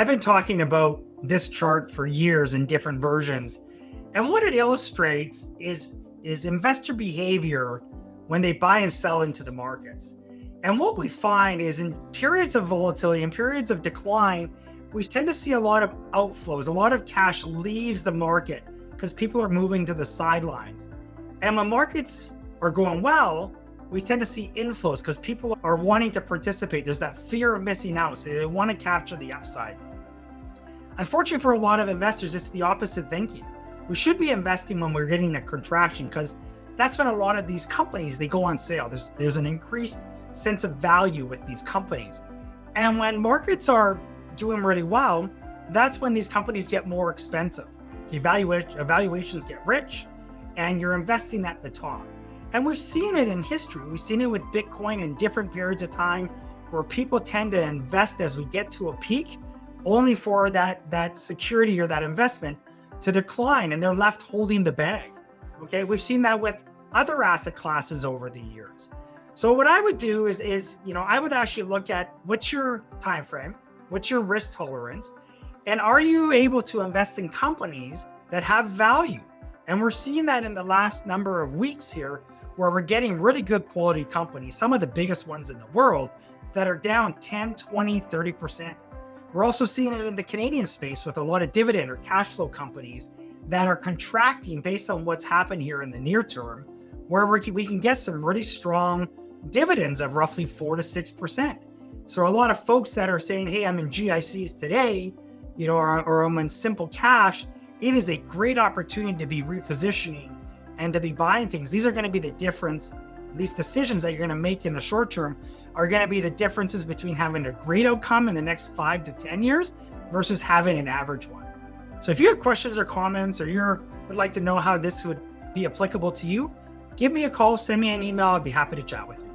I've been talking about this chart for years in different versions. And what it illustrates is investor behavior when they buy and sell into the markets. And what we find is in periods of volatility and periods of decline, we tend to see a lot of outflows. A lot of cash leaves the market because people are moving to the sidelines. And when markets are going well, we tend to see inflows because people are wanting to participate. There's that fear of missing out, so they want to capture the upside. Unfortunately, for a lot of investors, it's the opposite thinking. We should be investing when we're getting a contraction because that's when a lot of these companies, they go on sale. There's an increased sense of value with these companies. And when markets are doing really well, that's when these companies get more expensive. The evaluations get rich and you're investing at the top. And we've seen it in history. We've seen it with Bitcoin in different periods of time where people tend to invest as we get to a peak, only for that security or that investment to decline and they're left holding the bag. Okay, we've seen that with other asset classes over the years. So what I would do is I would actually look at what's your time frame, what's your risk tolerance, and are you able to invest in companies that have value? And we're seeing that in the last number of weeks here, where we're getting really good quality companies, some of the biggest ones in the world, that are down 10, 20, 30%. We're also seeing it in the Canadian space with a lot of dividend or cash flow companies that are contracting based on what's happened here in the near term, where we can get some really strong dividends of roughly 4 to 6%. So a lot of folks that are saying, hey, I'm in GICs today, or I'm in simple cash, it is a great opportunity to be repositioning and to be buying things. These are going to be the difference. These decisions that you're going to make in the short term are going to be the differences between having a great outcome in the next 5 to 10 years versus having an average one. So if you have questions or comments, or you would like to know how this would be applicable to you, give me a call, send me an email. I'd be happy to chat with you.